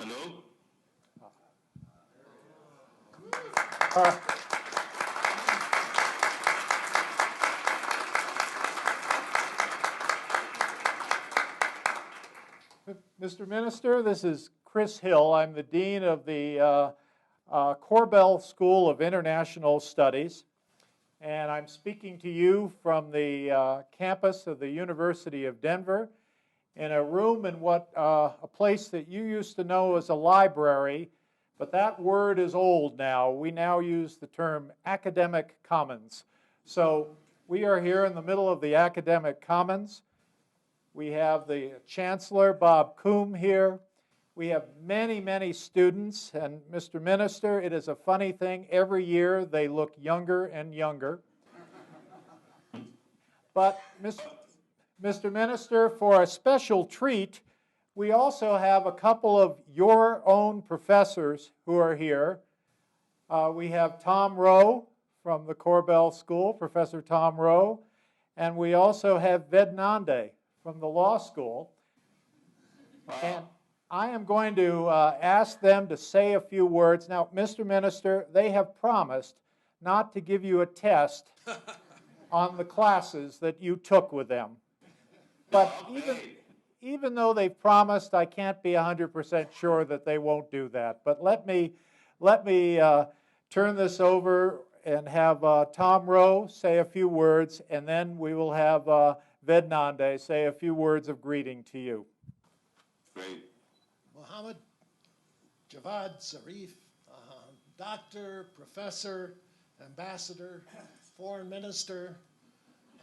Hello? Mr. Minister, this is Chris Hill. I'm the Dean of the Korbel School of International Studies, and I'm speaking to you from the campus of the University of Denver in a room in a place that you used to know as a library, but that word is old now. We now use the term academic commons. So we are here in the middle of the academic commons. We have the Chancellor, Bob Coombe, here. We have many, many students, and Mr. Minister, it is a funny thing. Every year they look younger and younger. But, Mr. Minister, for a special treat, we also have a couple of your own professors who are here. We have Tom Rowe from the Korbel School, Professor Tom Rowe, and we also have Vednande from the law school. And I am going to ask them to say a few words. Now, Mr. Minister, they have promised not to give you a test on the classes that you took with them. But even though they've promised, I can't be 100% sure that they won't do that. But let me turn this over and have Tom Rowe say a few words, and then we will have Vednande say a few words of greeting to you. Great. Mohammad, Javad, Zarif, doctor, professor, ambassador, foreign minister,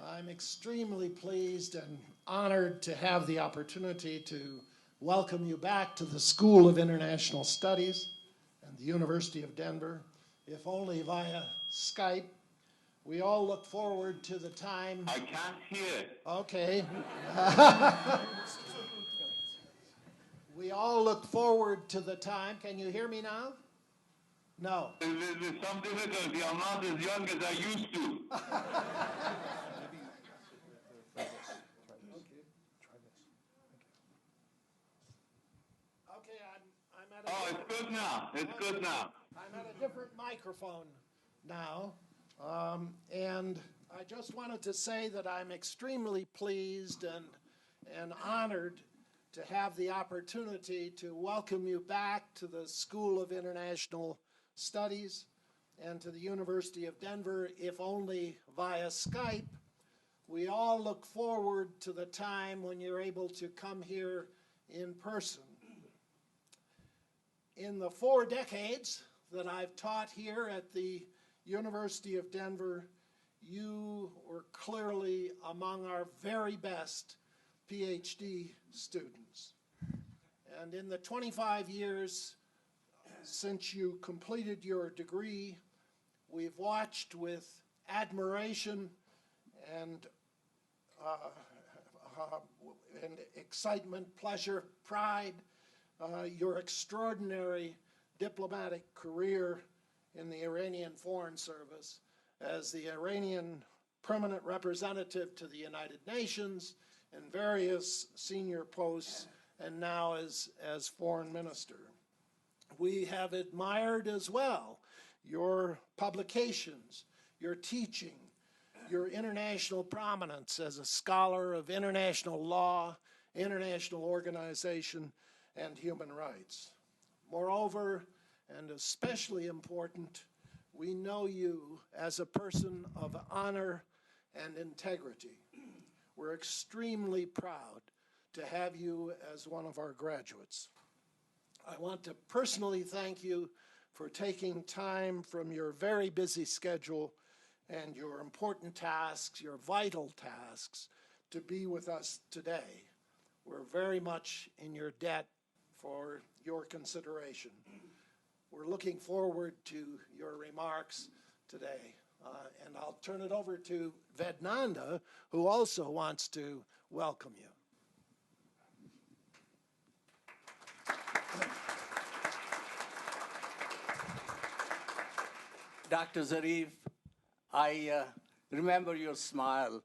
I'm extremely pleased and honored to have the opportunity to welcome you back to the School of International Studies and the University of Denver, if only via Skype. We all look forward to the time. I can't hear. Okay. We all look forward to the time. Can you hear me now? No. There's some difficulty. I'm not as young as I used to. Okay, I'm at a Oh, it's good now. It's good now. I'm at a different microphone now. And I just wanted to say that I'm extremely pleased and honored to have the opportunity to welcome you back to the School of International Studies and to the University of Denver, if only via Skype. We all look forward to the time when you're able to come here in person. In the 4 decades that I've taught here at the University of Denver, you were clearly among our very best PhD students. And in the 25 years since you completed your degree, we've watched with admiration and excitement, pleasure, pride, your extraordinary diplomatic career in the Iranian Foreign Service as the Iranian permanent representative to the United Nations in various senior posts, and now as foreign minister. We have admired as well your publications, your teaching, your international prominence as a scholar of international law, international organization, and human rights. Moreover, and especially important, we know you as a person of honor and integrity. We're extremely proud to have you as one of our graduates. I want to personally thank you for taking time from your very busy schedule and your important tasks, your vital tasks, to be with us today. We're very much in your debt for your consideration. We're looking forward to your remarks today. And I'll turn it over to Vednande, who also wants to welcome you. Dr. Zarif, I remember your smile,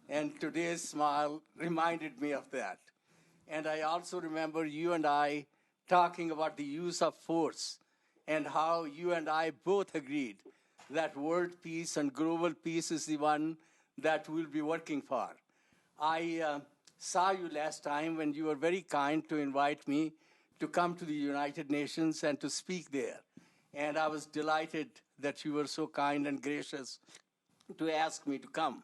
and today's smile reminded me of that. And I also remember you and I talking about the use of force and how you and I both agreed that world peace and global peace is the one that we'll be working for. I saw you last time when you were very kind to invite me to come to the United Nations and to speak there. And I was delighted that you were so kind and gracious to ask me to come.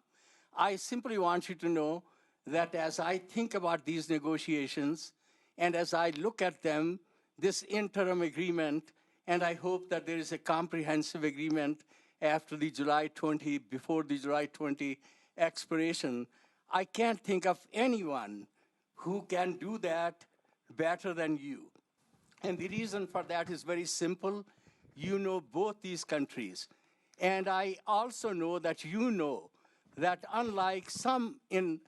I simply want you to know that as I think about these negotiations and as I look at them, this interim agreement, and I hope that there is a comprehensive agreement after the July 20, before the July 20 expiration, I can't think of anyone who can do that better than you. And the reason for that is very simple. You know both these countries. And I also know that you know that unlike some in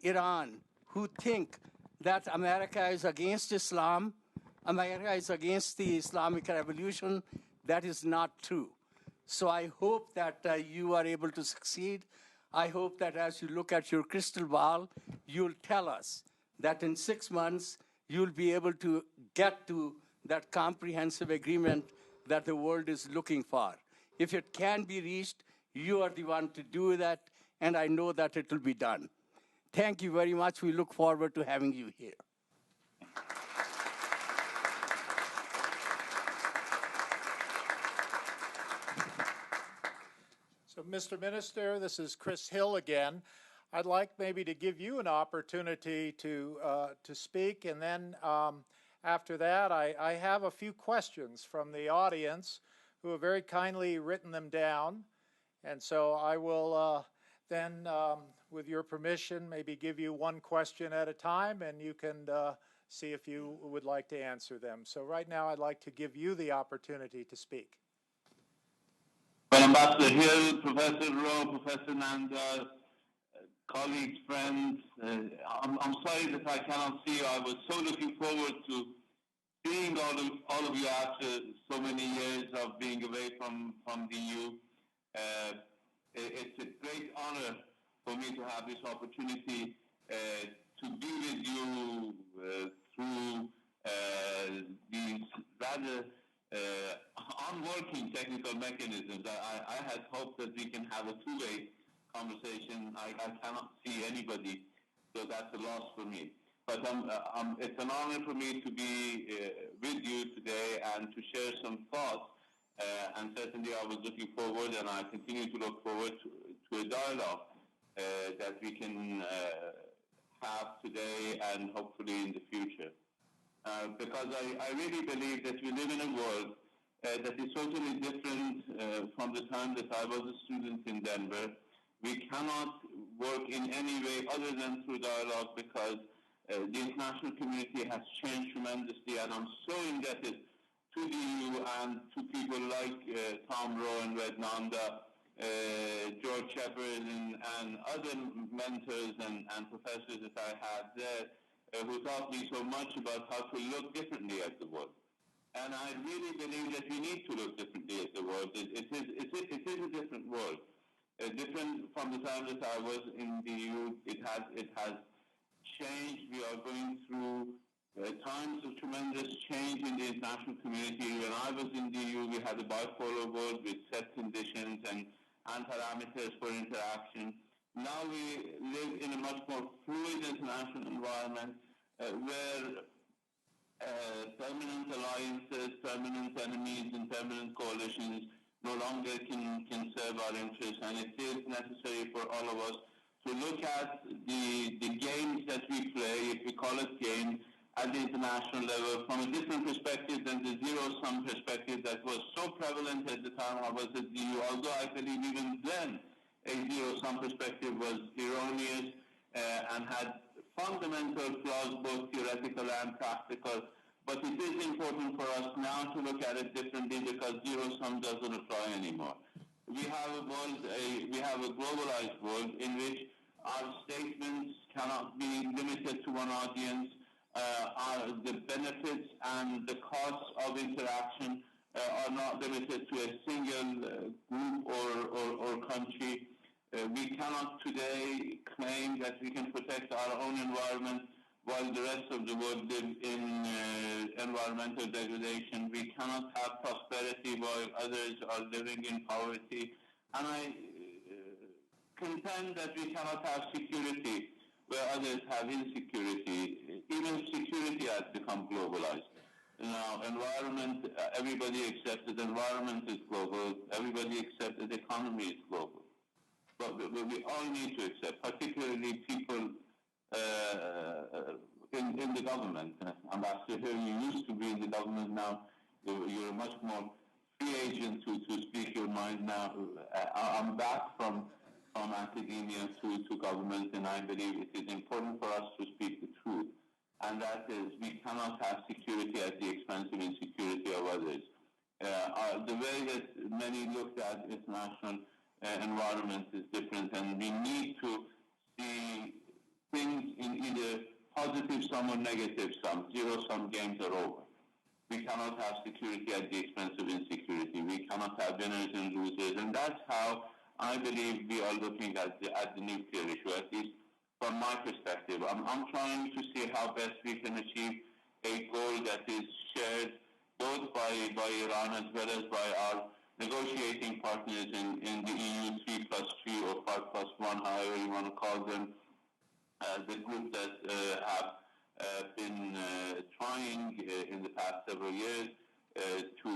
Iran who think that America is against Islam, America is against the Islamic Revolution, that is not true. So I hope that you are able to succeed. I hope that as you look at your crystal ball, you'll tell us that in 6 months, you'll be able to get to that comprehensive agreement that the world is looking for. If it can be reached, you are the one to do that, and I know that it will be done. Thank you very much. We look forward to having you here. So, Mr. Minister, this is Chris Hill again. I'd like maybe to give you an opportunity to speak, and then after that, I have a few questions from the audience who have very kindly written them down, and so I will then, with your permission, maybe give you one question at a time, and you can see if you would like to answer them. So right now, I'd like to give you the opportunity to speak. Well, Ambassador Hill, Professor Rowe, Professor Nanda, colleagues, friends, I'm sorry that I cannot see you. I was so looking forward to seeing all of you after so many years of being away from the EU. It's a great honor for me to have this opportunity to be with you through these rather unworking technical mechanisms. I had hoped that we can have a two-way conversation. I cannot see anybody, so that's a loss for me. But it's an honor for me to be with you today and to share some thoughts. And certainly I was looking forward, and I continue to look forward to a dialogue that we can have today and hopefully in the future. Because I really believe that we live in a world that is totally different from the time that I was a student in Denver. We cannot work in any way other than through dialogue because the international community has changed tremendously, and I'm so indebted to the EU and to people like Tom Rowe and Red Nanda, George Shepard, and other mentors and professors that I had there who taught me so much about how to look differently at the world. And I really believe that we need to look differently at the world. It is a different world. Different from the time that I was in the EU. It has changed. We are going through times of tremendous change in the international community. When I was in the EU, we had a bipolar world with set conditions and parameters for interaction. Now we live in a much more fluid international environment where permanent alliances, permanent enemies, and permanent coalitions no longer can serve our interests, and it is necessary for all of us to look at the games that we play, if we call it games, at the international level from a different perspective than the zero-sum perspective that was so prevalent at the time I was at the EU, although I believe even then a zero-sum perspective was erroneous and had fundamental flaws, both theoretical and practical. But it is important for us now to look at it differently because zero-sum doesn't apply anymore. We have a world, we have a globalized world in which our statements cannot be limited to one audience. The benefits and the costs of interaction are not limited to a single group or country. We cannot today claim that we can protect our own environment while the rest of the world live in environmental degradation. We cannot have prosperity while others are living in poverty. And I contend that we cannot have security where others have insecurity. Even security has become globalized. Now, environment, everybody accepts that environment is global. Everybody accepts that economy is global. But we all need to accept, particularly people in the government. Ambassador, you used to be in the government. Now you're a much more free agent to speak your mind. Now I'm back from academia to government, and I believe it is important for us to speak the truth. And that is, we cannot have security at the expense of insecurity of others. The way that many looked at international environment is different, and we need to see things in either positive sum or negative sum. Zero-sum games are over. We cannot have security at the expense of insecurity. We cannot have winners and losers, and that's how I believe we are looking at the nuclear issue, at least from my perspective. I'm trying to see how best we can achieve a goal that is shared both by Iran as well as by our negotiating partners in the EU 3+3 or 5+1, however you want to call them, the group that have been trying in the past several years to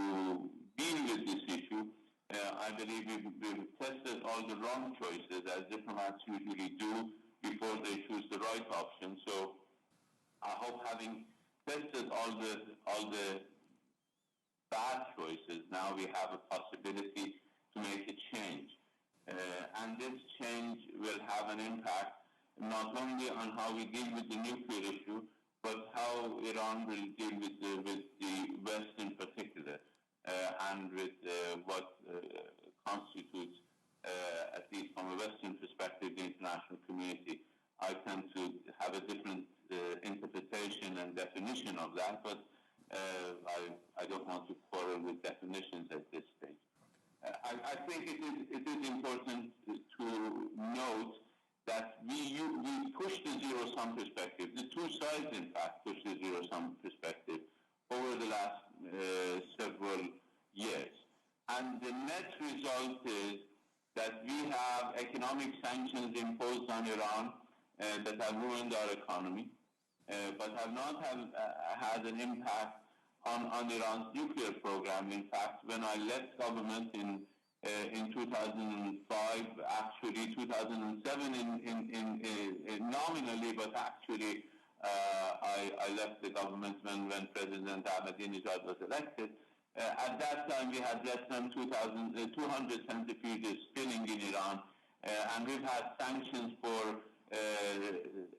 deal with this issue. I believe we've tested all the wrong choices, as diplomats usually do, before they choose the right option. So I hope, having tested all the bad choices, now we have a possibility to make a change. And this change will have an impact not only on how we deal with the nuclear issue, but how Iran will deal with the West in particular, and with what constitutes, at least from a Western perspective, the international community. I tend to have a different interpretation and definition of that, but I don't want to quarrel with definitions at this stage. I think it is important to note that we push the zero-sum perspective. The two sides, in fact, push the zero-sum perspective over the last several years. And the net result is that we have economic sanctions imposed on Iran that have ruined our economy, but have not had an impact on Iran's nuclear program. In fact, when I left government in 2005, actually 2007 nominally, but actually I left the government when President Ahmadinejad was elected. At that time, we had less than 200 centrifuges spinning in Iran, and we've had sanctions for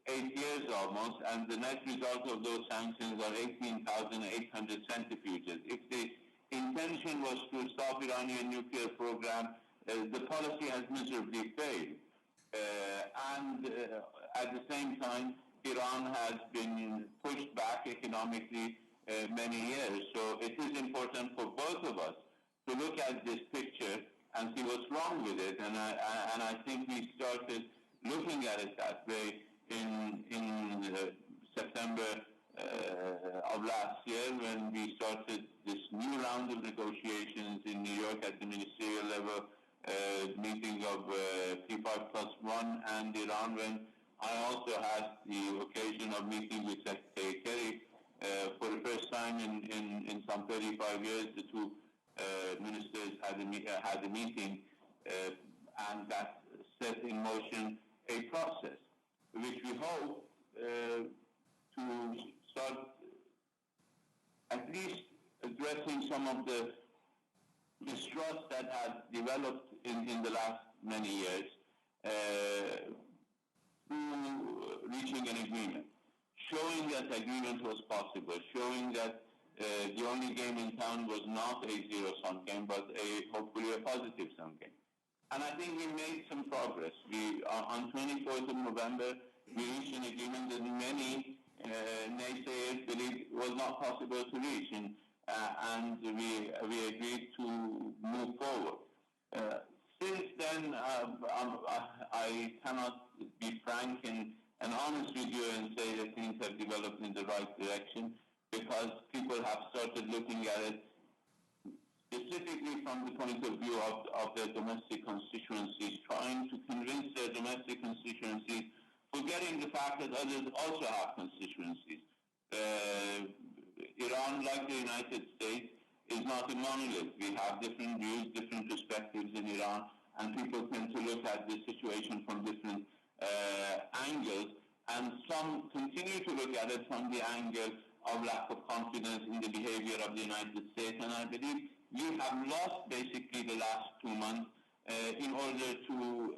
8 years almost, and the net result of those sanctions are 18,800 centrifuges. If the intention was to stop Iranian nuclear program, the policy has miserably failed. And at the same time, Iran has been pushed back economically many years. So it is important for both of us to look at this picture and see what's wrong with it. And I think we started looking at it that way in September of last year, when we started this new round of negotiations in New York at the ministerial level, meeting of P5+1 and Iran, when I also had the occasion of meeting with Secretary Kerry for the first time in some 35 years. The two ministers had a meeting, and that set in motion a process, which we hope to start at least addressing some of the mistrust that has developed in the last many years, through reaching an agreement, showing that agreement was possible, showing that the only game in town was not a zero-sum game, but hopefully a positive-sum game. And I think we made some progress. On 24th of November, we reached an agreement that many naysayers believed was not possible to reach, and we agreed to move forward. Since then, I cannot be frank in an honest review and say that things have developed in the right direction, because people have started looking at it specifically from the point of view of their domestic constituencies, trying to convince their domestic constituencies, forgetting the fact that others also have constituencies. Iran, like the United States, is not a monolith. We have different views, different perspectives in Iran, and people tend to look at the situation from different angles, and some continue to look at it from the angle of lack of confidence in the behavior of the United States, and I believe we have lost basically the last 2 months in order to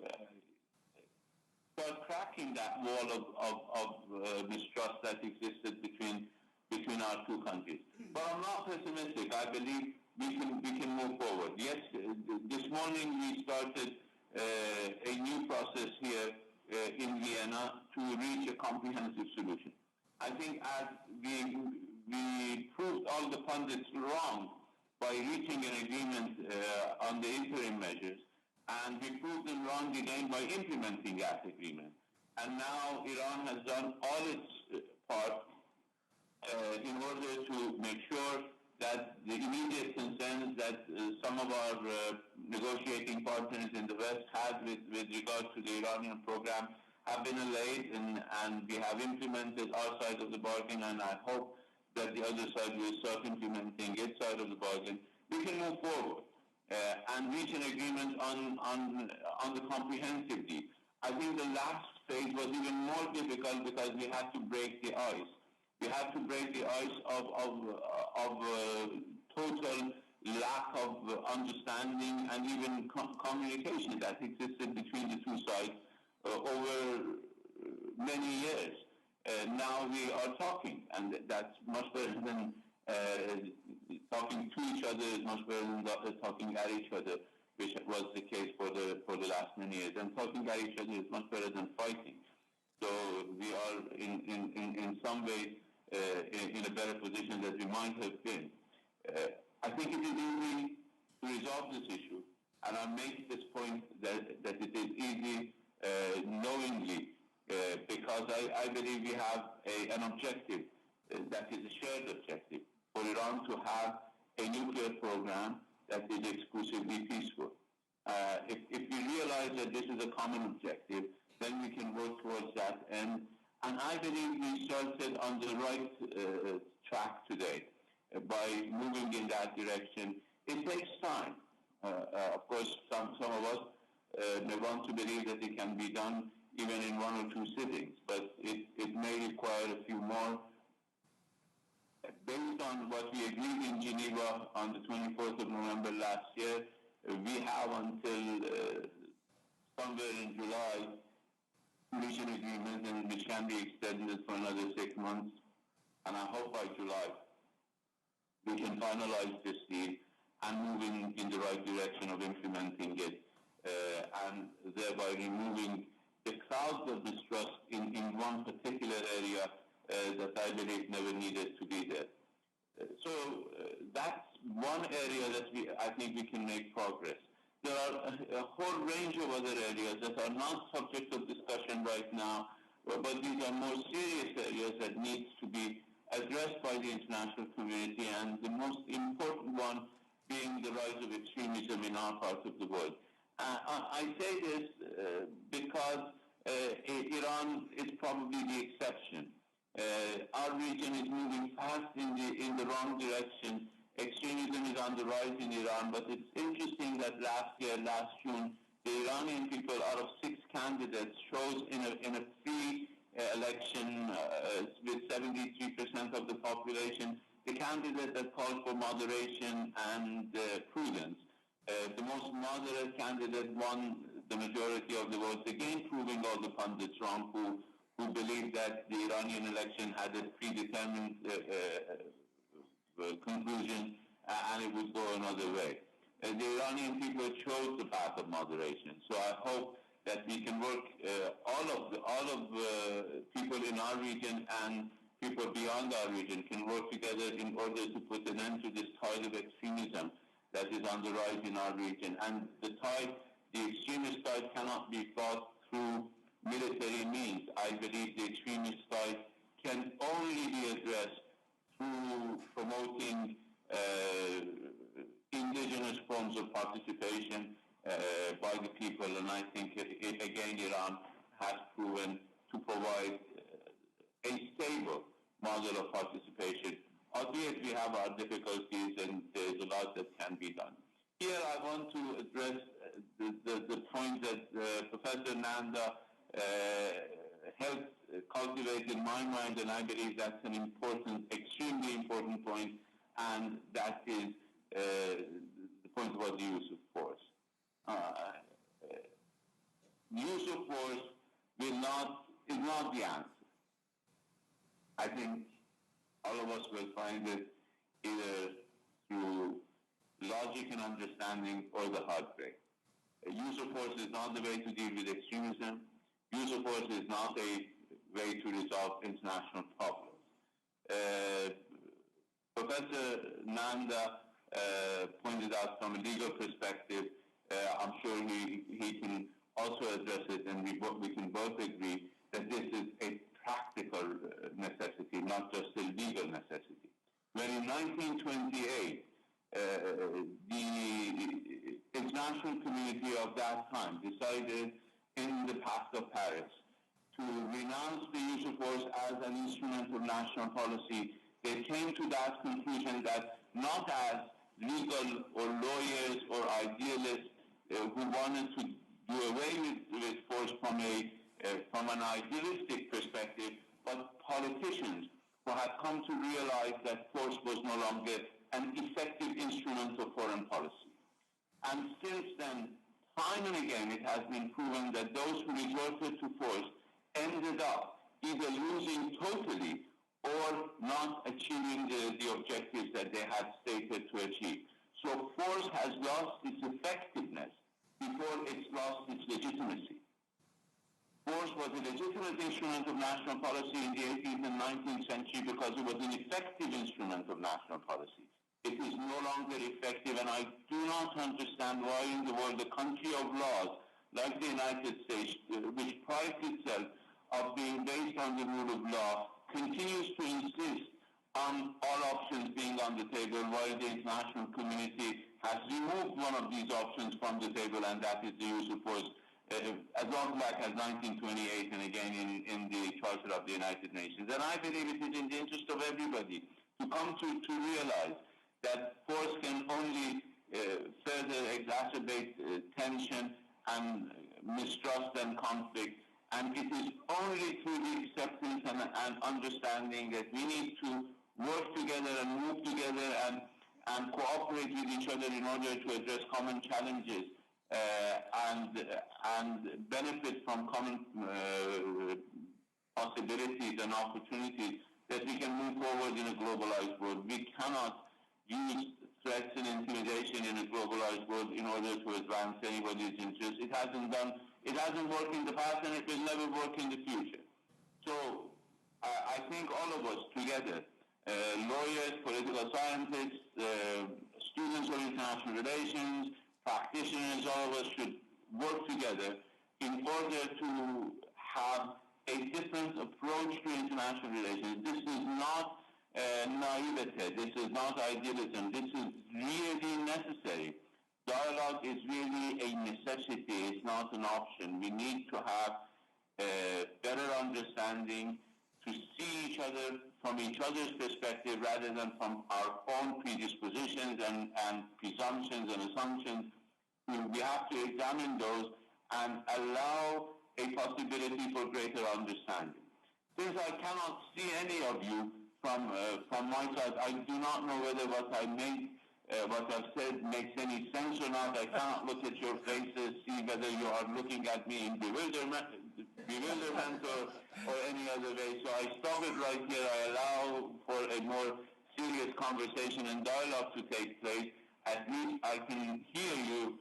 start cracking that wall of mistrust that existed between our two countries. But I'm not pessimistic. I believe we can move forward. Yes, this morning we started a new process here in Vienna to reach a comprehensive solution. I think as we proved all the pundits wrong by reaching an agreement on the interim measures, and we proved them wrong again by implementing that agreement. And now Iran has done all its part in order to make sure that the immediate concerns that some of our negotiating partners in the West had with regard to the Iranian program have been allayed, and we have implemented our side of the bargain, and I hope that the other side will start implementing its side of the bargain. We can move forward and reach an agreement on the comprehensive deal. I think the last phase was even more difficult because we had to break the ice. We had to break the ice of total lack of understanding and even communication that existed between the two sides over many years. Now we are talking, and that's much better than talking to each other, is much better than talking at each other, which was the case for the last many years. And talking at each other is much better than fighting. So we are in some ways in a better position than we might have been. I think it is easy to resolve this issue, and I make this point that it is easy knowingly, because I believe we have an objective that is a shared objective for Iran to have a nuclear program that is exclusively peaceful. If we realize that this is a common objective, then we can work towards that end. And I believe we started on the right track today by moving in that direction. It takes time. Of course, some of us may want to believe that it can be done even in 1 or 2 sittings, but it may require a few more. Based on what we agreed in Geneva on the 24th of November last year, we have until somewhere in July to reach an agreement, and which can be extended for another 6 months. And I hope by July we can finalize this deal and move in the right direction of implementing it, and thereby removing the clouds of mistrust in one particular area that I believe never needed to be there. So that's one area that I think we can make progress. There are a whole range of other areas that are not subject of discussion right now, but these are more serious areas that need to be addressed by the international community, and the most important one being the rise of extremism in our part of the world. I say this because Iran is probably the exception. Our region is moving fast in the wrong direction. Extremism is on the rise in Iran, but it's interesting that last June, the Iranian people, out of 6 candidates, chose in a free election with 73% of the population, the candidate that called for moderation and prudence. The most moderate candidate won the majority of the votes, again proving all the pundits wrong who believed that the Iranian election had a predetermined conclusion and it would go another way. The Iranian people chose the path of moderation. So I hope that we can work, all of people in our region and people beyond our region can work together in order to put an end to this tide of extremism that is on the rise in our region. And the extremist tide cannot be fought through military means. I believe the extremist side can only be addressed through promoting indigenous forms of participation by the people, and I think, again, Iran has proven to provide a stable model of participation, albeit we have our difficulties and there's a lot that can be done. Here I want to address the point that Professor Nanda helped cultivate in my mind, and I believe that's an important, extremely important point, and that is the point about the use of force. Use of force is not the answer. I think all of us will find it either through logic and understanding or the heartbreak. Use of force is not the way to deal with extremism. Use of force is not a way to resolve international problems. Professor Nanda pointed out from a legal perspective, I'm sure he can also address it, and we can both agree that this is a practical necessity, not just a legal necessity. When in 1928, the international community of that time decided in the Pact of Paris to renounce the use of force as an instrument of national policy, they came to that conclusion that not as legal or lawyers or idealists who wanted to do away with force from an idealistic perspective, but politicians who had come to realize that force was no longer an effective instrument of foreign policy. And since then, time and again, it has been proven that those who resorted to force ended up either losing totally or not achieving the objectives that they had stated to achieve. So force has lost its effectiveness before it's lost its legitimacy. Force was a legitimate instrument of national policy in the 18th and 19th century because it was an effective instrument of national policy. It is no longer effective, and I do not understand why in the world a country of laws like the United States, which prides itself of being based on the rule of law, continues to insist on all options being on the table while the international community has removed one of these options from the table, and that is the use of force as long back as 1928 and again in the Charter of the United Nations. And I believe it is in the interest of everybody to come to realize that force can only further exacerbate tension and mistrust and conflict. And it is only through the acceptance and understanding that we need to work together and move together and cooperate with each other in order to address common challenges and benefit from common possibilities and opportunities that we can move forward in a globalized world. We cannot use threats and intimidation in a globalized world in order to advance anybody's interests. It hasn't worked in the past, and it will never work in the future. So I think all of us together, lawyers, political scientists, students of international relations, practitioners, all of us should work together in order to have a different approach to international relations. This is not naivete. This is not idealism. This is really necessary. Dialogue is really a necessity. It's not an option. We need to have better understanding, to see each other from each other's perspective rather than from our own predispositions and presumptions and assumptions. We have to examine those and allow a possibility for greater understanding. Since I cannot see any of you from my side, I do not know whether what I've said makes any sense or not. I cannot look at your faces, see whether you are looking at me in bewilderment or any other way. So I stop it right here. I allow for a more serious conversation and dialogue to take place. At least I can hear you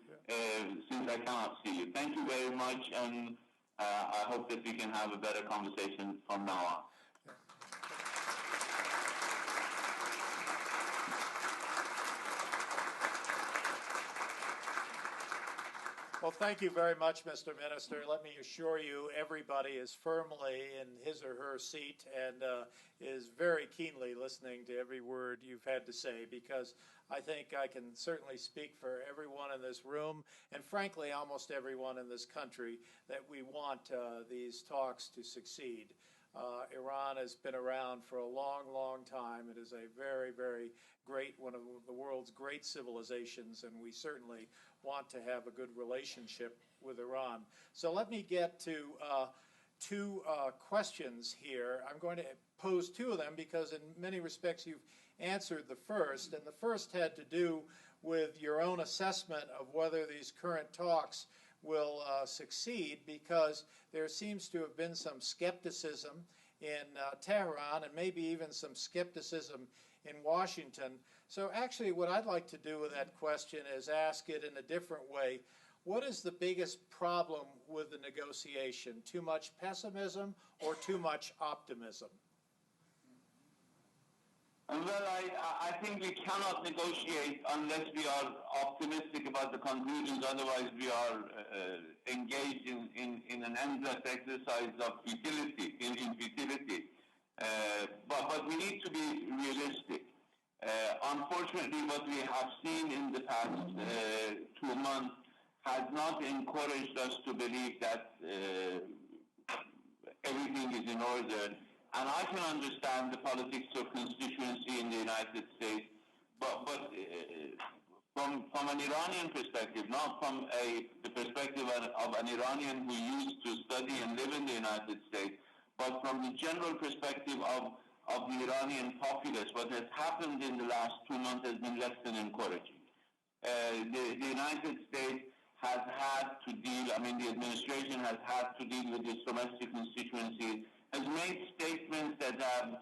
since I cannot see you. Thank you very much, and I hope that we can have a better conversation from now on. Well, thank you very much, Mr. Minister. Let me assure you, everybody is firmly in his or her seat and is very keenly listening to every word you've had to say, because I think I can certainly speak for everyone in this room and, frankly, almost everyone in this country that we want these talks to succeed. Iran has been around for a long, long time. It is a very, very great, one of the world's great civilizations, and we certainly want to have a good relationship with Iran. So let me get to two questions here. I'm going to pose two of them because in many respects you've answered the first, and the first had to do with your own assessment of whether these current talks will succeed, because there seems to have been some skepticism in Tehran and maybe even some skepticism in Washington. So actually what I'd like to do with that question is ask it in a different way. What is the biggest problem with the negotiation? Too much pessimism or too much optimism? Well, I think we cannot negotiate unless we are optimistic about the conclusions. Otherwise, we are engaged in an endless exercise of futility, in futility. But we need to be realistic. Unfortunately, what we have seen in the past 2 months has not encouraged us to believe that everything is in order. And I can understand the politics of constituency in the United States, but from an Iranian perspective, not from the perspective of an Iranian who used to study and live in the United States, but from the general perspective of the Iranian populace, what has happened in the last 2 months has been less than encouraging. The United States has had to deal, the administration has had to deal with its domestic constituencies, has made statements that have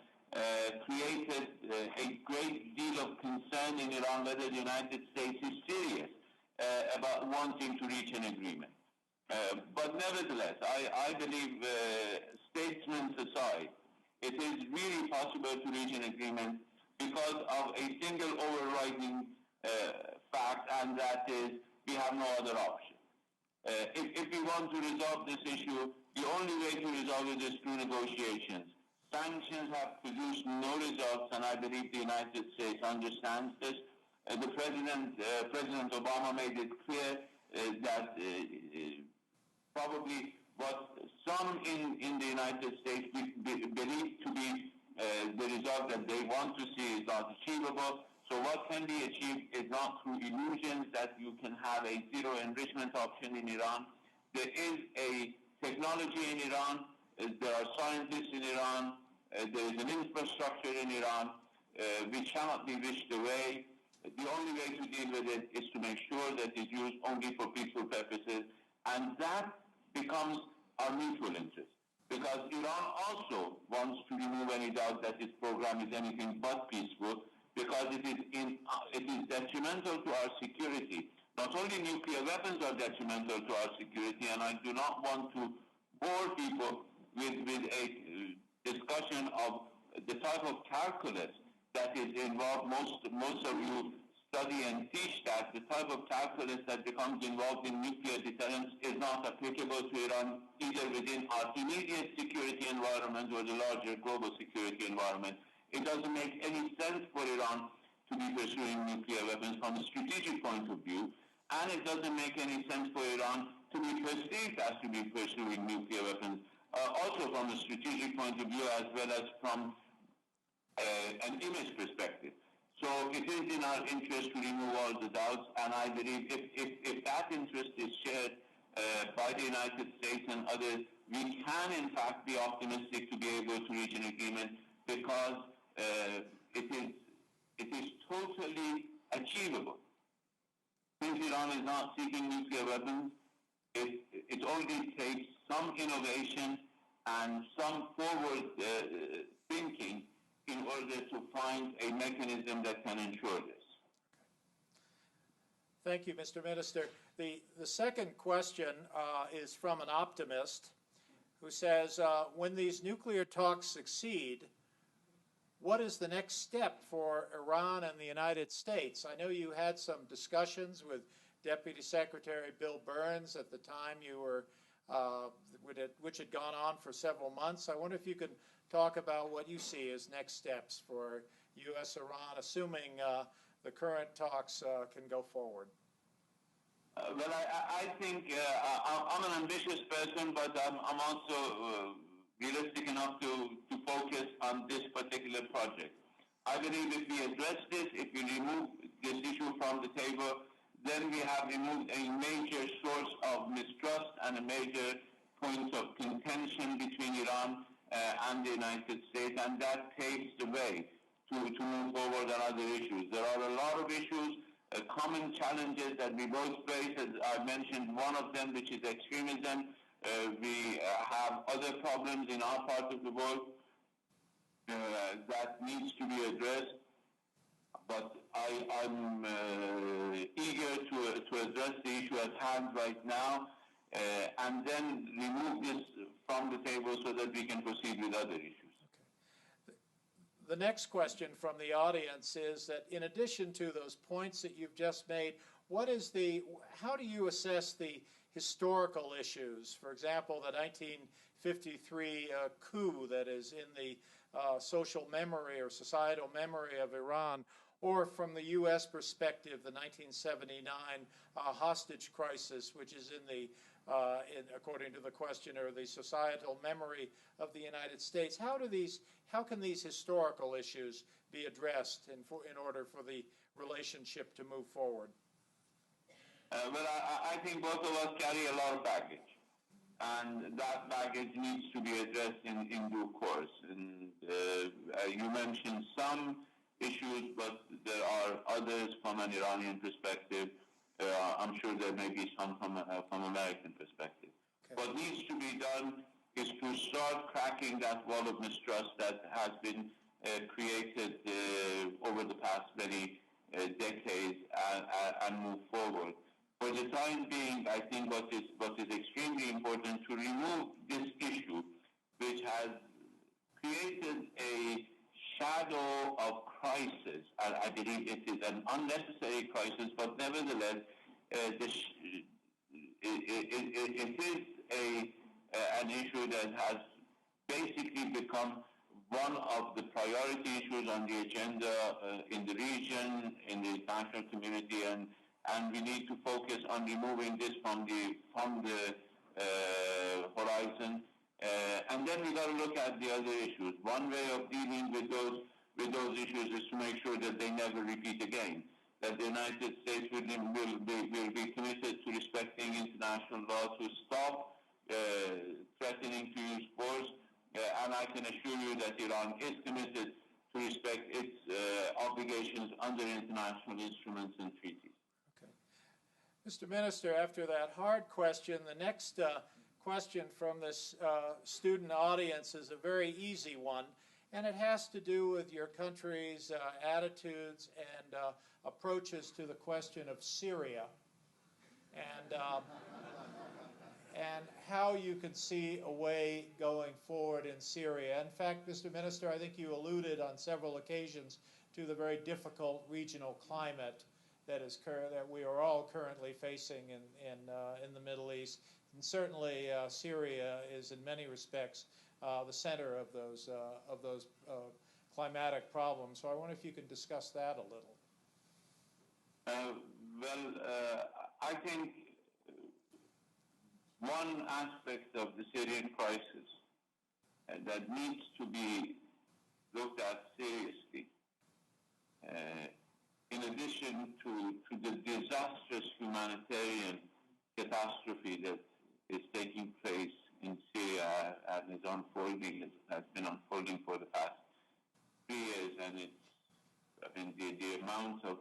created a great deal of concern in Iran whether the United States is serious about wanting to reach an agreement. But nevertheless, I believe, statements aside, it is really possible to reach an agreement because of a single overriding fact, and that is we have no other option. If we want to resolve this issue, the only way to resolve it is through negotiations. Sanctions have produced no results, and I believe the United States understands this. President Obama made it clear that probably what some in the United States believe to be the result that they want to see is not achievable. So what can be achieved is not through illusions that you can have a zero enrichment option in Iran. There is a technology in Iran, there are scientists in Iran, there is an infrastructure in Iran which cannot be wished away. The only way to deal with it is to make sure that it's used only for peaceful purposes, and that becomes our mutual interest. Because Iran also wants to remove any doubt that its program is anything but peaceful, because it is detrimental to our security. Not only nuclear weapons are detrimental to our security, and I do not want to bore people with a discussion of the type of calculus that is involved. Most of you study and teach that the type of calculus that becomes involved in nuclear deterrence is not applicable to Iran, either within our immediate security environment or the larger global security environment. It doesn't make any sense for Iran to be pursuing nuclear weapons from a strategic point of view, and it doesn't make any sense for Iran to be perceived as to be pursuing nuclear weapons, also from a strategic point of view as well as from an image perspective. So it is in our interest to remove all the doubts, and I believe if that interest is shared by the United States and others, we can in fact be optimistic to be able to reach an agreement, because it is totally achievable. Since Iran is not seeking nuclear weapons, it only takes some innovation and some forward thinking in order to find a mechanism that can ensure this. Thank you, Mr. Minister. The second question is from an optimist who says, when these nuclear talks succeed, what is the next step for Iran and the United States? I know you had some discussions with Deputy Secretary Bill Burns at the time you were, which had gone on for several months. I wonder if you could talk about what you see as next steps for U.S.-Iran, assuming the current talks can go forward. Well, I think I'm an ambitious person, but I'm also realistic enough to focus on this particular project. I believe if we address this, if we remove this issue from the table, then we have removed a major source of mistrust and a major point of contention between Iran and the United States, and that paves the way to move forward on other issues. There are a lot of issues, common challenges that we both face. As I mentioned one of them, which is extremism. We have other problems in our part of the world that needs to be addressed, but I'm eager to address the issue at hand right now and then remove this from the table so that we can proceed with other issues. Okay. The next question from the audience is that in addition to those points that you've just made, how do you assess the historical issues? For example, the 1953 coup that is in the social memory or societal memory of Iran, or from the U.S. perspective, the 1979 hostage crisis, which is in the, according to the questioner, the societal memory of the United States. How can these historical issues be addressed in order for the relationship to move forward? Well, I think both of us carry a lot of baggage, and that baggage needs to be addressed in due course. And you mentioned some issues, but there are others from an Iranian perspective. I'm sure there may be some from American perspective. Okay. What needs to be done is to start cracking that wall of mistrust that has been created over the past many decades and move forward. For the time being, I think what is extremely important to remove this issue, which has created a shadow of crisis. I believe it is an unnecessary crisis, but nevertheless, it is an issue that has basically become one of the priority issues on the agenda in the region, in the international community, and we need to focus on removing this from the horizon. And then we got to look at the other issues. One way of dealing with those issues is to make sure that they never repeat again. That the United States will be committed to respecting international law, to stop threatening to use force, and I can assure you that Iran is committed to respect its obligations under international instruments and treaties. Okay. Mr. Minister, after that hard question, the next question from this student audience is a very easy one, and it has to do with your country's attitudes and approaches to the question of Syria, and how you can see a way going forward in Syria. In fact, Mr. Minister, I think you alluded on several occasions to the very difficult regional climate that we are all currently facing in the Middle East. And certainly Syria is in many respects the center of those climatic problems. So I wonder if you could discuss that a little. I think one aspect of the Syrian crisis that needs to be looked at seriously, in addition to the disastrous humanitarian catastrophe that is taking place in Syria and has been unfolding for the past 3 years, and the amount of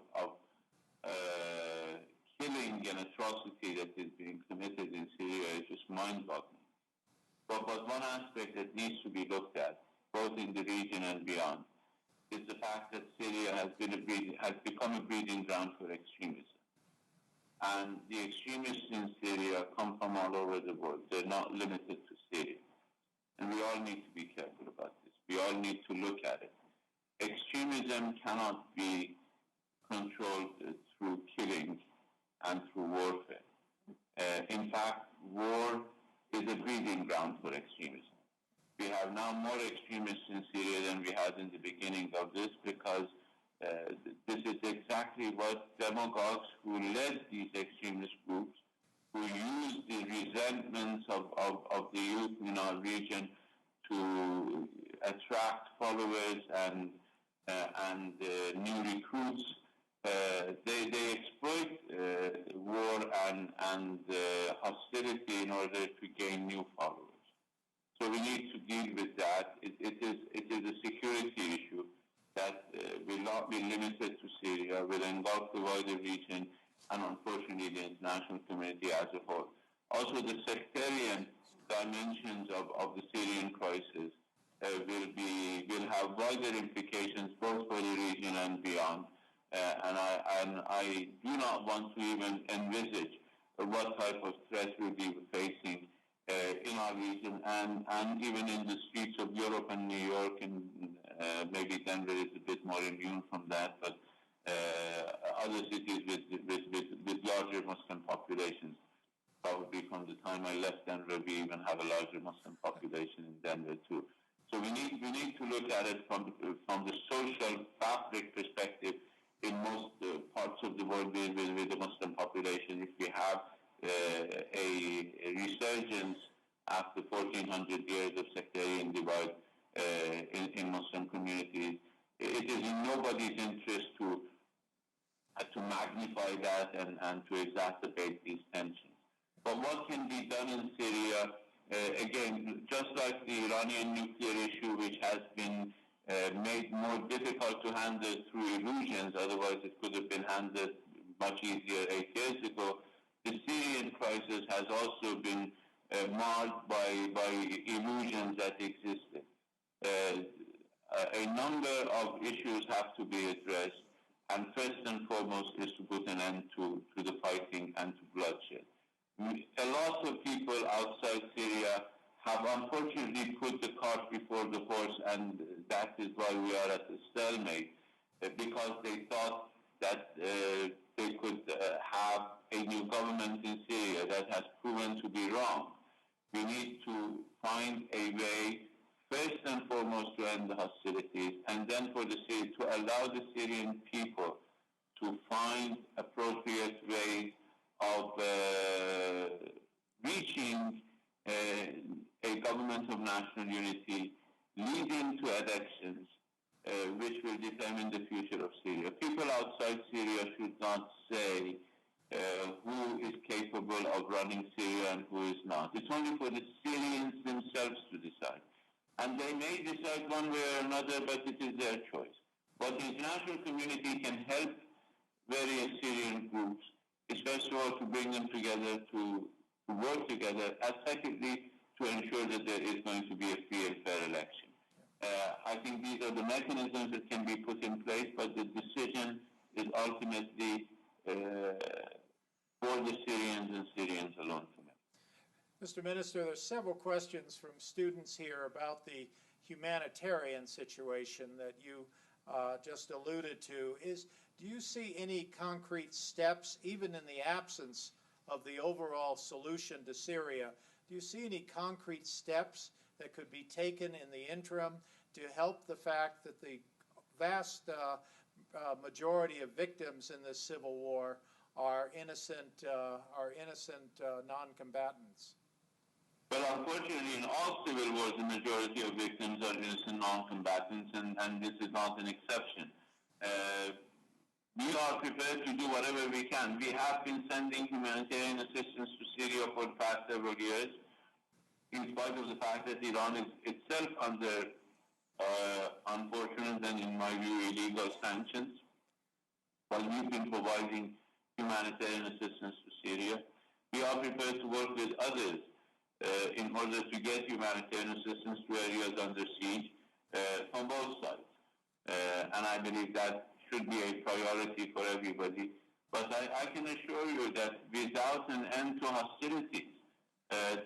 killing and atrocity that is being committed in Syria is just mind-boggling. But one aspect that needs to be looked at, both in the region and beyond, is the fact that Syria has become a breeding ground for extremism. And the extremists in Syria come from all over the world. They're not limited to Syria. And we all need to be careful about this. We all need to look at it. Extremism cannot be controlled through killing and through warfare. In fact, war is a breeding ground for extremism. We have now more extremists in Syria than we had in the beginning of this, because this is exactly what demagogues who led these extremist groups, who used the resentments of the youth in our region to attract followers and new recruits. They exploit war and hostility in order to gain new followers. So we need to deal with that. It is a security issue that will not be limited to Syria, will engulf the wider region and unfortunately the international community as a whole. Also, the sectarian dimensions of the Syrian crisis will have wider implications both for the region and beyond. And I do not want to even envisage what type of threat we'll be facing in our region and even in the streets of Europe and New York, and maybe Denver is a bit more immune from that, but other cities with larger Muslim populations. Probably from the time I left Denver, we even have a larger Muslim population in Denver too. So we need to look at it from the social fabric perspective in most parts of the world with the Muslim population. If we have a resurgence after 1,400 years of sectarian divide in Muslim communities, it is in nobody's interest to magnify that and to exacerbate these tensions. But what can be done in Syria, again, just like the Iranian nuclear issue, which has been made more difficult to handle through illusions, otherwise it could have been handled much easier 8 years ago, the Syrian crisis has also been marred by illusions that existed. A number of issues have to be addressed, and first and foremost is to put an end to the fighting and to bloodshed. A lot of people outside Syria have unfortunately put the cart before the horse, and that is why we are at a stalemate, because they thought that they could have a new government in Syria. That has proven to be wrong. We need to find a way, first and foremost, to end the hostilities, and then for to allow the Syrian people to find appropriate ways of reaching a government of national unity, leading to elections, which will determine the future of Syria. People outside Syria should not say who is capable of running Syria and who is not. It's only for the Syrians themselves to decide. And they may decide one way or another, but it is their choice. But the international community can help various Syrian groups, first of all, to bring them together, to work together, and secondly, to ensure that there is going to be a free and fair election. I think these are the mechanisms that can be put in place, but the decision is ultimately for the Syrians and Syrians alone to make. Mr. Minister, there's several questions from students here about the humanitarian situation that you just alluded to. Do you see any concrete steps, even in the absence of the overall solution to Syria, do you see any concrete steps that could be taken in the interim to help the fact that the vast majority of victims in this civil war are innocent non-combatants? Well, unfortunately, in all civil wars, the majority of victims are innocent non-combatants, and this is not an exception. We are prepared to do whatever we can. We have been sending humanitarian assistance to Syria for the past several years, in spite of the fact that Iran is itself under unfortunate and, in my view, illegal sanctions. But we've been providing humanitarian assistance to Syria. We are prepared to work with others in order to get humanitarian assistance to areas under siege from both sides. And I believe that should be a priority for everybody. But I can assure you that without an end to hostilities,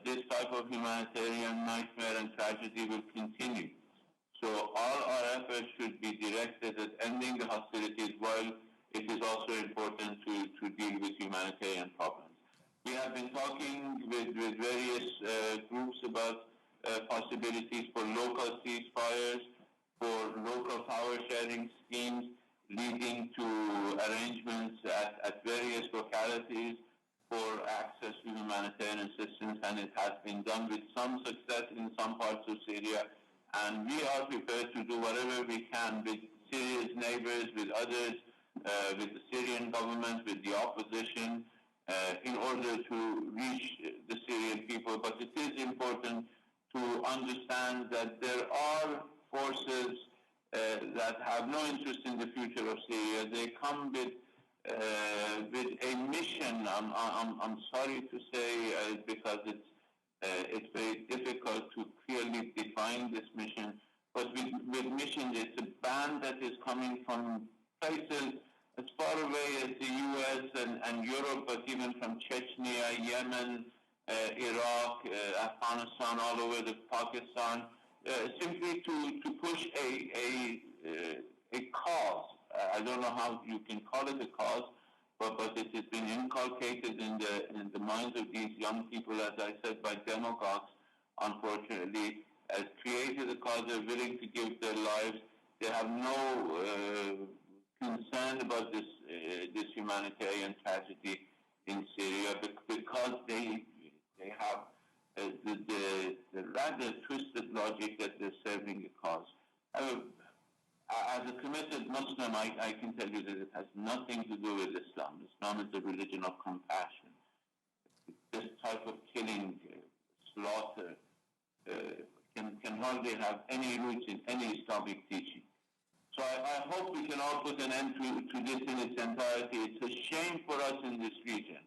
this type of humanitarian nightmare and tragedy will continue. So all our efforts should be directed at ending the hostilities while it is also important to deal with humanitarian problems. We have been talking with various groups about possibilities for local ceasefires, for local power sharing schemes, leading to arrangements at various localities for access to humanitarian assistance, and it has been done with some success in some parts of Syria. And we are prepared to do whatever we can with Syria's neighbors, with others, with the Syrian government, with the opposition, in order to reach the Syrian people. But it is important to understand that there are forces that have no interest in the future of Syria. They come with a mission. I'm sorry to say, because it's very difficult to clearly define this mission. But with mission, it's a band that is coming from places as far away as the U.S. and Europe, but even from Chechnya, Yemen, Iraq, Afghanistan, all over the Pakistan, simply to push a cause. I don't know how you can call it a cause, but it has been inculcated in the minds of these young people, as I said, by demagogues, unfortunately, has created a cause. They're willing to give their lives. They have no concern about this humanitarian tragedy in Syria, because they have the rather twisted logic that they're serving a cause. As a committed Muslim, I can tell you that it has nothing to do with Islam. Islam is a religion of compassion. This type of killing, slaughter, can hardly have any roots in any Islamic teaching. So I hope we can all put an end to this in its entirety. It's a shame for us in this region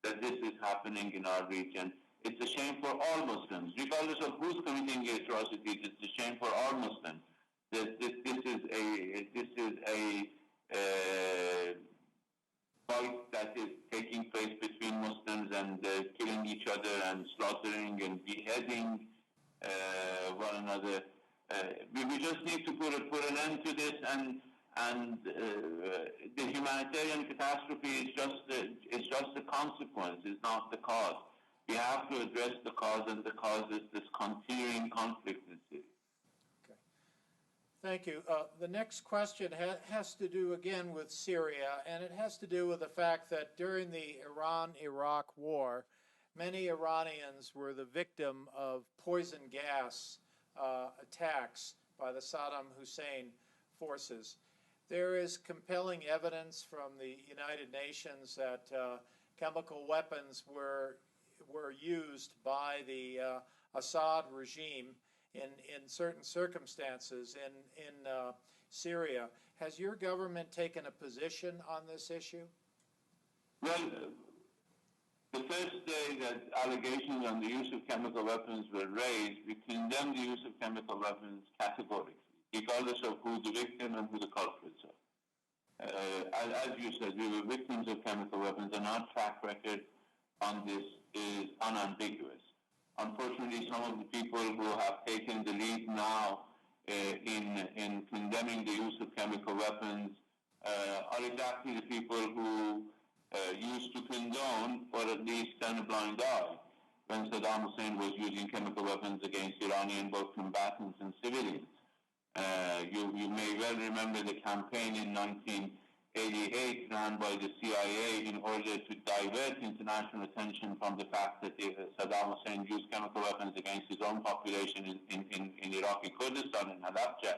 that this is happening in our region. It's a shame for all Muslims, regardless of who's committing atrocities. It's a shame for all Muslims. This is a fight that is taking place between Muslims, and killing each other and slaughtering and beheading one another. We just need to put an end to this, and the humanitarian catastrophe is just the consequence, it's not the cause. We have to address the cause, and the cause is this continuing conflict in Syria. Okay. Thank you. The next question has to do again with Syria, and it has to do with the fact that during the Iran-Iraq war, many Iranians were the victim of poison gas attacks by the Saddam Hussein forces. There is compelling evidence from the United Nations that chemical weapons were used by the Assad regime in certain circumstances in Syria. Has your government taken a position on this issue? Well, the first day that allegations on the use of chemical weapons were raised, we condemned the use of chemical weapons categorically, regardless of who the victim and who the culprits are. As you said, we were victims of chemical weapons, and our track record on this is unambiguous. Unfortunately, some of the people who have taken the lead now in condemning the use of chemical weapons are exactly the people who used to condone, or at least turn a blind eye, when Saddam Hussein was using chemical weapons against Iranian both combatants and civilians. You may well remember the campaign in 1988 ran by the CIA in order to divert international attention from the fact that Saddam Hussein used chemical weapons against his own population in Iraqi Kurdistan and Halabja,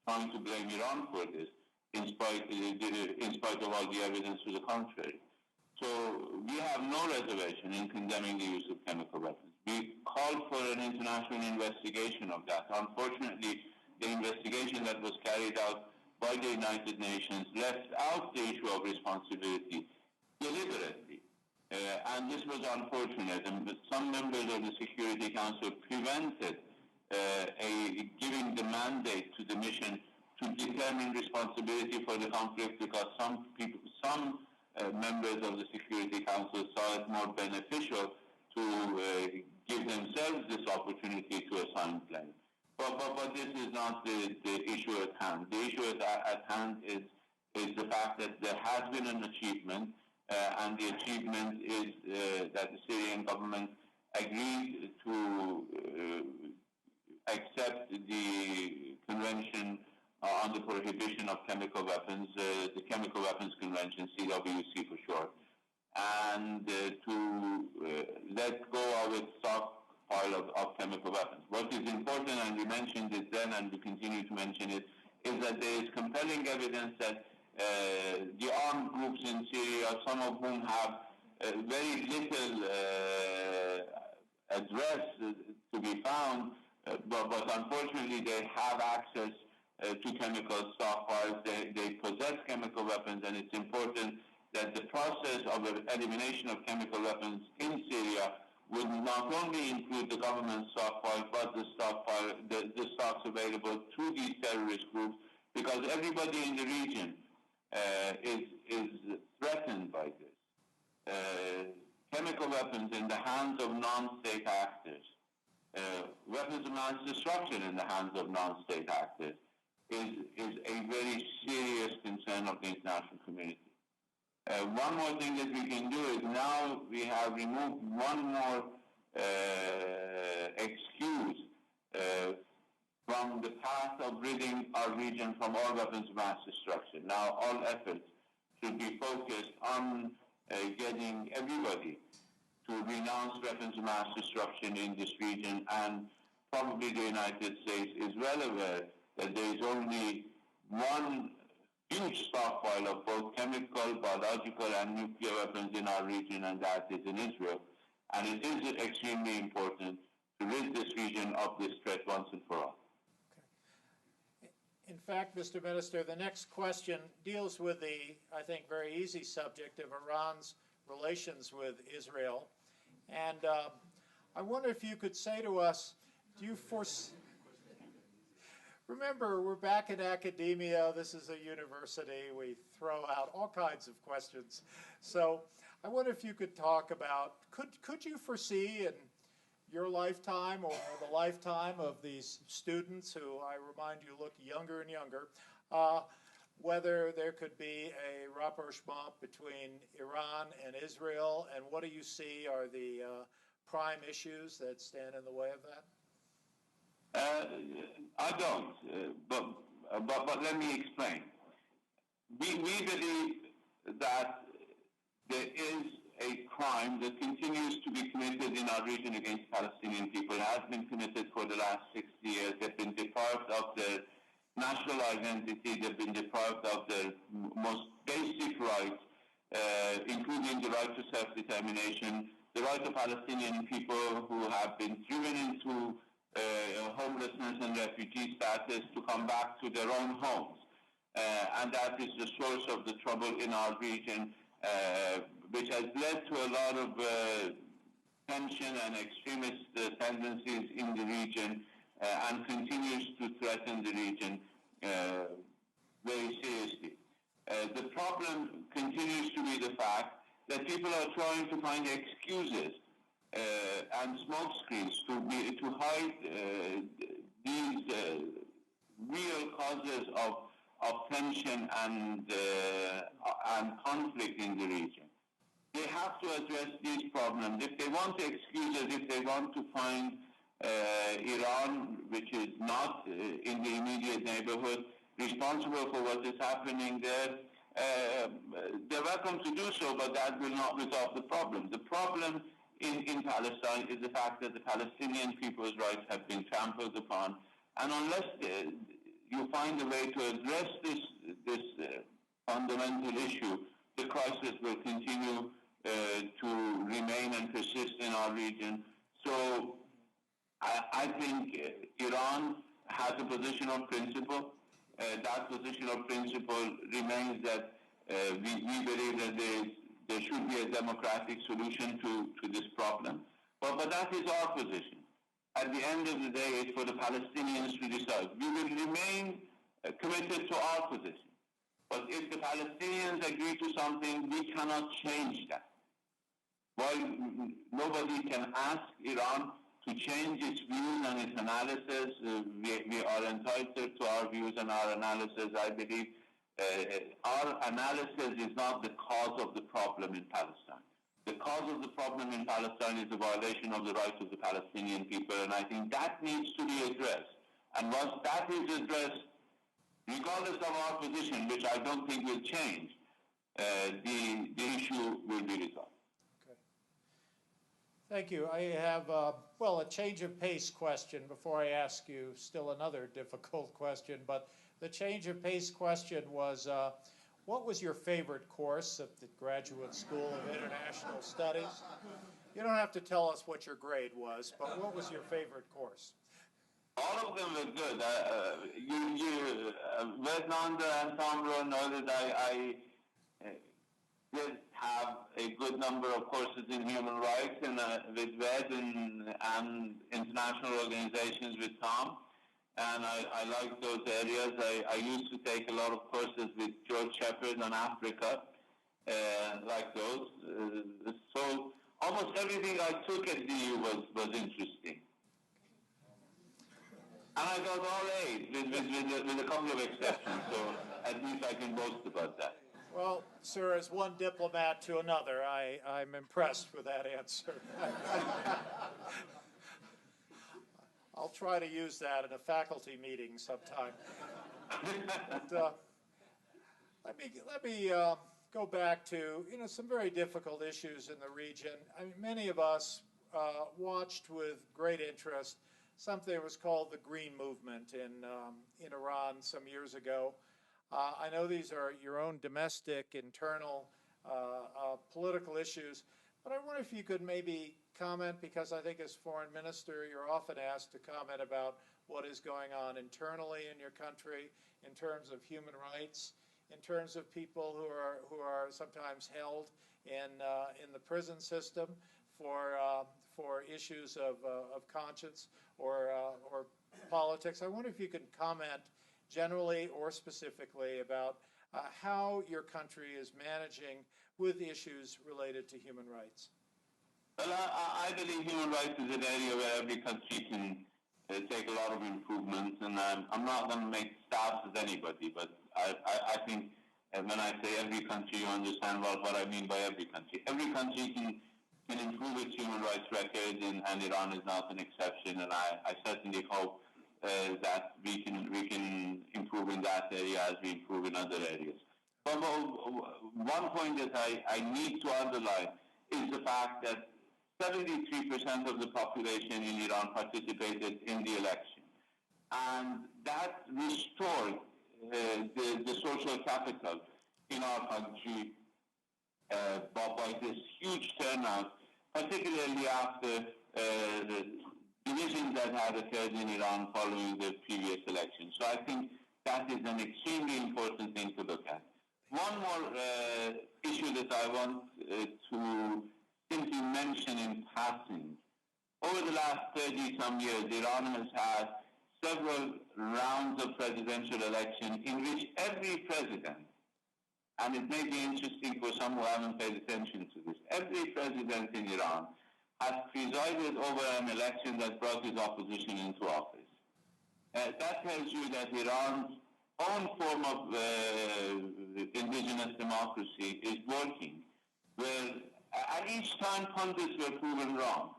trying to blame Iran for this, in spite of all the evidence to the contrary. So we have no reservation in condemning the use of chemical weapons. We called for an international investigation of that. Unfortunately, the investigation that was carried out by the United Nations left out the issue of responsibility deliberately. And this was unfortunate. And some members of the Security Council prevented giving the mandate to the mission to determine responsibility for the conflict, because some members of the Security Council saw it more beneficial to give themselves this opportunity to assign blame. But this is not the issue at hand. The issue at hand is is the fact that there has been an achievement, and the achievement is that the Syrian government agreed to accept the Convention on the Prohibition of Chemical Weapons, the Chemical Weapons Convention, CWC for short, and to let go of its stockpile of chemical weapons. What is important, and we mentioned it then and we continue to mention it, is that there is compelling evidence that the armed groups in Syria, some of whom have very little address to be found, but unfortunately they have access to chemical stockpiles. They possess chemical weapons, and it's important that the process of elimination of chemical weapons in Syria would not only include the government stockpile, but the stocks available to these terrorist groups, because everybody in the region is threatened by this. Chemical weapons in the hands of non-state actors, weapons of mass destruction in the hands of non-state actors, is a very serious concern of the international community. One more thing that we can do is now we have removed one more excuse from the path of ridding our region from all weapons of mass destruction. Now all efforts should be focused on getting everybody to renounce weapons of mass destruction in this region, and probably the United States is well aware that there is only one huge stockpile of both chemical, biological, and nuclear weapons in our region, and that is in Israel. And it is extremely important to rid this region of this threat once and for all. Okay. In fact, Mr. Minister, the next question deals with the, I think, very easy subject of Iran's relations with Israel. And I wonder if you could say to us, do you foresee... Remember, we're back in academia. This is a university. We throw out all kinds of questions. So I wonder if you could talk about, could you foresee in your lifetime or the lifetime of these students who, I remind you, look younger and younger, whether there could be a rapprochement between Iran and Israel, and what do you see are the prime issues that stand in the way of that? I don't, but let me explain. We believe that there is a crime that continues to be committed in our region against Palestinian people. It has been committed for the last 60 years. They've been deprived of their national identity. They've been deprived of their most basic rights, including the right to self-determination, the right of Palestinian people who have been driven into homelessness and refugee status to come back to their own homes. And that is the source of the trouble in our region, which has led to a lot of tension and extremist tendencies in the region, and continues to threaten the region very seriously. The problem continues to be the fact that people are trying to find excuses and smokescreens to hide these real causes of tension and conflict in the region. They have to address these problems. If they want excuses, if they want to find Iran, which is not in the immediate neighborhood, responsible for what is happening there, they're welcome to do so, but that will not resolve the problem. The problem in Palestine is the fact that the Palestinian people's rights have been trampled upon, and unless you find a way to address this fundamental issue, the crisis will continue to remain and persist in our region. So I think Iran has a position of principle. That position of principle remains that we believe that there should be a democratic solution to this problem. But that is our position. At the end of the day, it's for the Palestinians to decide. We will remain committed to our position. But if the Palestinians agree to something, we cannot change that. While nobody can ask Iran to change its views and its analysis, we are entitled to our views and our analysis. I believe our analysis is not the cause of the problem in Palestine. The cause of the problem in Palestine is the violation of the rights of the Palestinian people, and I think that needs to be addressed. And once that is addressed, regardless of our position, which I don't think will change, the issue will be resolved. Okay. Thank you. I have, well, a change of pace question before I ask you still another difficult question, but the change of pace question was, what was your favorite course at the Graduate School of International Studies? You don't have to tell us what your grade was, but what was your favorite course? All of them were good. Vednanda and Tamra know that I did have a good number of courses in human rights and with Ved and international organizations with Tom. And I like those areas. I used to take a lot of courses with George Shepard on Africa, like those. So almost everything I took at DU was interesting. And I got all A's with a couple of exceptions, so at least I can boast about that. Well, sir, as one diplomat to another, I'm impressed with that answer. I'll try to use that in a faculty meeting sometime. But, let me go back to some very difficult issues in the region. I mean, many of us watched with great interest something that was called the Green Movement in Iran some years ago. I know these are your own domestic, internal political issues, but I wonder if you could maybe comment, because I think as foreign minister you're often asked to comment about what is going on internally in your country in terms of human rights, in terms of people who are sometimes held in the prison system for issues of conscience or politics. I wonder if you could comment generally or specifically about how your country is managing with issues related to human rights. Well, I believe human rights is an area where every country can take a lot of improvements, and I'm not going to make stabs at anybody, but I think when I say every country, you understand what I mean by every country. Every country can improve its human rights record, and Iran is not an exception, and I certainly hope that we can improve in that area as we improve in other areas. But one point that I need to underline is the fact that 73% of the population in Iran participated in the election. And that restored the social capital in our country by this huge turnout, particularly after the divisions that had occurred in Iran following the previous election. So I think that is an extremely important thing to look at. One more issue that I want to simply mention in passing. Over the last 30-some years, Iran has had several rounds of presidential election in which every president, and it may be interesting for some who haven't paid attention to this, every president in Iran has presided over an election that brought his opposition into office. That tells you that Iran's own form of indigenous democracy is working, where and each time pundits were proven wrong.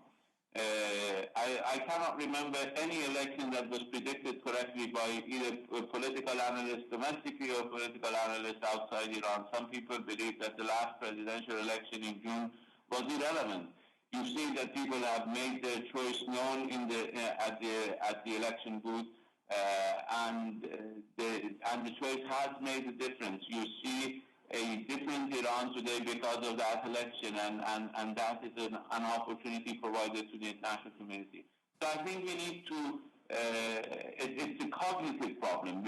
I cannot remember any election that was predicted correctly by either political analysts domestically or political analysts outside Iran. Some people believe that the last presidential election in June was irrelevant. You see that people have made their choice known at the election booth, and the choice has made a difference. You see a different Iran today because of that election, and that is an opportunity provided to the international community. So I think we need to, it's a cognitive problem.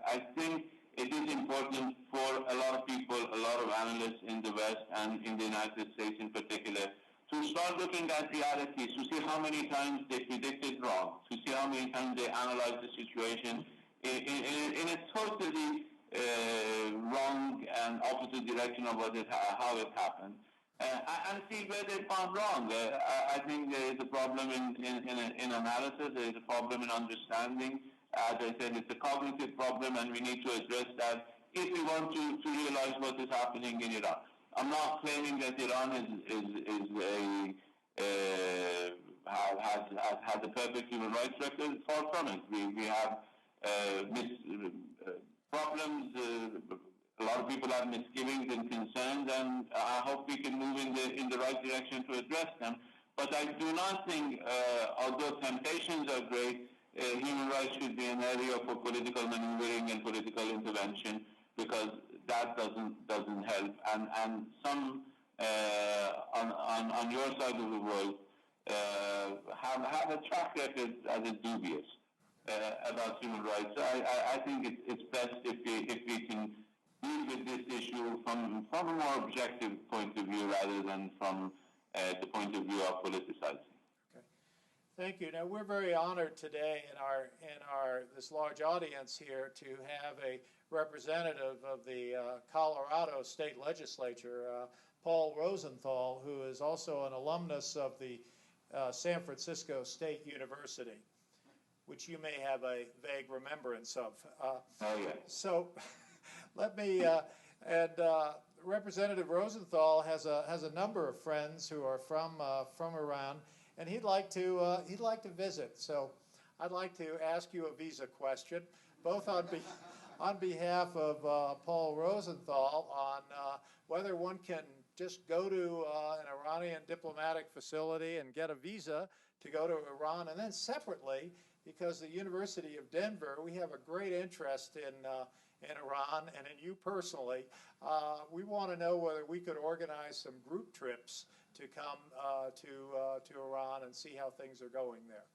I think it is important for a lot of people, a lot of analysts in the West and in the United States in particular, to start looking at realities, to see how many times they predicted wrong, to see how many times they analyzed the situation in a totally wrong and opposite direction of how it happened, and see where they found wrong. I think there is a problem in analysis, there is a problem in understanding. As I said, it's a cognitive problem, and we need to address that if we want to realize what is happening in Iran. I'm not claiming that Iran has a perfect human rights record. Far from it. We have problems. A lot of people have misgivings and concerns, and I hope we can move in the right direction to address them. But I do not think, although temptations are great, human rights should be an area for political maneuvering and political intervention, because that doesn't help. And some on your side of the world have a track record that is dubious about human rights. So I think it's best if we can deal with this issue from a more objective point of view rather than from the point of view of politicizing. Okay. Thank you. Now, we're very honored today in our this large audience here to have a representative of the Colorado State Legislature, Paul Rosenthal, who is also an alumnus of the San Francisco State University, which you may have a vague remembrance of. Oh, yeah. So let me, Representative Rosenthal has a number of friends who are from Iran, and he'd like to visit. So I'd like to ask you a visa question, both on behalf of Paul Rosenthal, on whether one can just go to an Iranian diplomatic facility and get a visa to go to Iran, and then separately, because the University of Denver, we have a great interest in Iran and in you personally. We want to know whether we could organize some group trips to come to Iran and see how things are going there.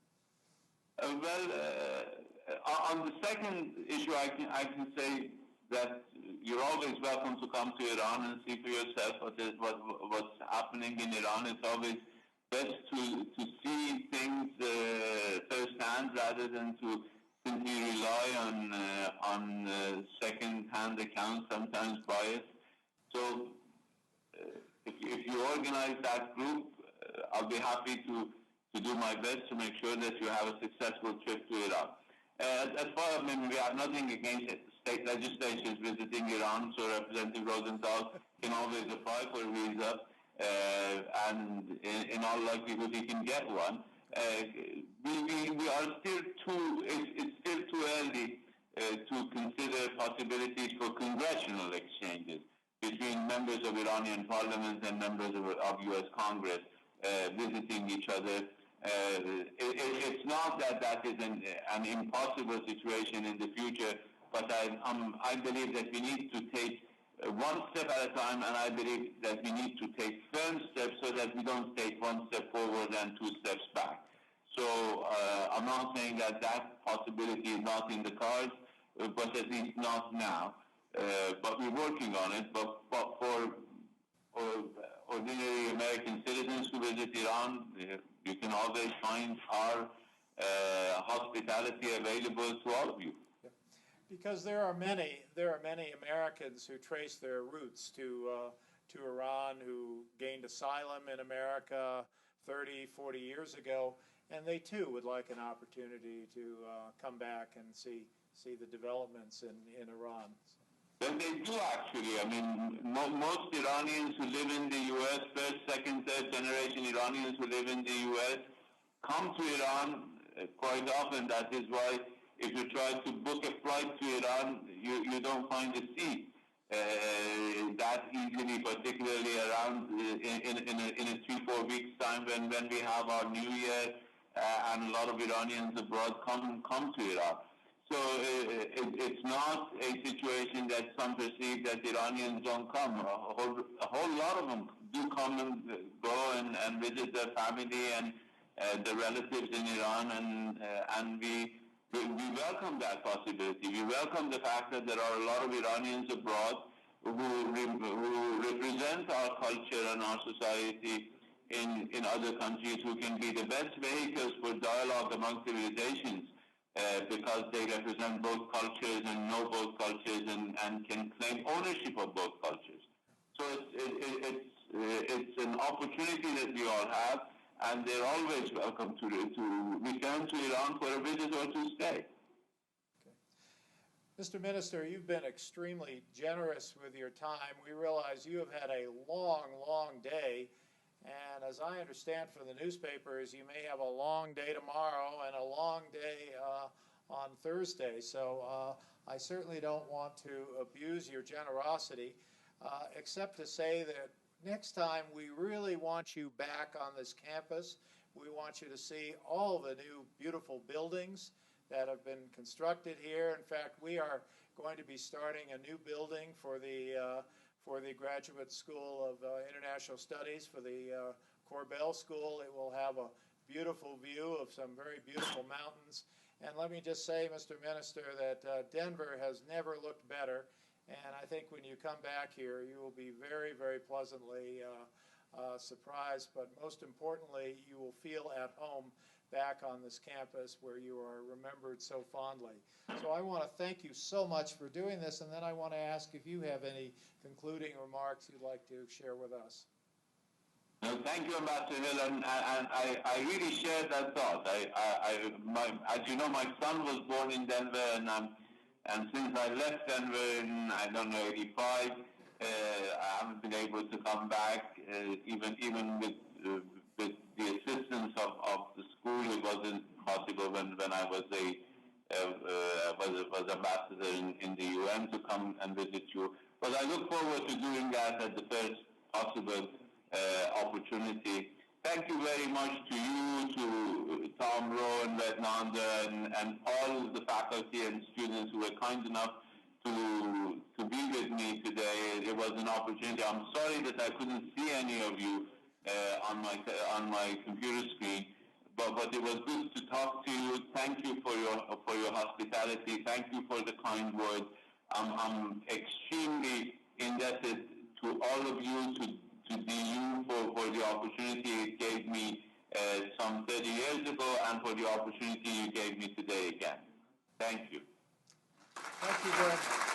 On the second issue, I can say that you're always welcome to come to Iran and see for yourself what's happening in Iran. It's always best to see things firsthand rather than to simply rely on second-hand accounts, sometimes biased. So if you organize that group, I'll be happy to do my best to make sure that you have a successful trip to Iran. As far as we have nothing against state legislatures visiting Iran, so Representative Rosenthal can always apply for a visa, and in all likelihood he can get one. We are still it's still too early to consider possibilities for congressional exchanges between members of Iranian parliament and members of U.S. Congress visiting each other. It's not that is an impossible situation in the future, but I believe that we need to take one step at a time, and I believe that we need to take firm steps so that we don't take one step forward and two steps back. So I'm not saying that possibility is not in the cards, but at least not now. But we're working on it. But for ordinary American citizens who visit Iran, you can always find our hospitality available to all of you. Because there are many Americans who trace their roots to Iran, who gained asylum in America 30, 40 years ago, and they too would like an opportunity to come back and see the developments in Iran. Well, they do actually. I mean, most Iranians who live in the U.S., first, second, third generation Iranians who live in the U.S., come to Iran quite often. That is why if you try to book a flight to Iran, you don't find a seat that easily, particularly around in a 3-4 weeks time when we have our New Year and a lot of Iranians abroad come to Iran. So it's not a situation that some perceive that Iranians don't come. A whole lot of them do come and go and visit their family and their relatives in Iran, and we welcome that possibility. We welcome the fact that there are a lot of Iranians abroad who represent our culture and our society in other countries, who can be the best vehicles for dialogue among civilizations, because they represent both cultures and know both cultures and can claim ownership of both cultures. So it's an opportunity that we all have, and they're always welcome to return to Iran for a visit or to stay. Mr. Minister, you've been extremely generous with your time. We realize you have had a long, long day, and as I understand from the newspapers, you may have a long day tomorrow and a long day on Thursday. So I certainly don't want to abuse your generosity, except to say that next time we really want you back on this campus. We want you to see all the new beautiful buildings that have been constructed here. In fact, we are going to be starting a new building for the Graduate School of International Studies, for the Corbell School. It will have a beautiful view of some very beautiful mountains. And let me just say, Mr. Minister, that Denver has never looked better. And I think when you come back here, you will be very, very pleasantly surprised. But most importantly, you will feel at home back on this campus where you are remembered so fondly. So I want to thank you so much for doing this, and then I want to ask if you have any concluding remarks you'd like to share with us. No, thank you, Ambassador Hill, and I really share that thought. As you know, my son was born in Denver, and since I left Denver in, I don't know, 85, I haven't been able to come back, even with the assistance of the school. It wasn't possible when I was was ambassador in the UN to come and visit you. But I look forward to doing that at the first possible opportunity. Thank you very much to you, to Tom Rowe and Red Nanda, and all the faculty and students who were kind enough to be with me today. It was an opportunity. I'm sorry that I couldn't see any of you on my computer screen, but it was good to talk to you. Thank you for your hospitality. Thank you for the kind words. I'm extremely indebted to all of you, to you for the opportunity it gave me some 30 years ago, and for the opportunity you gave me today again. Thank you. Thank you very much.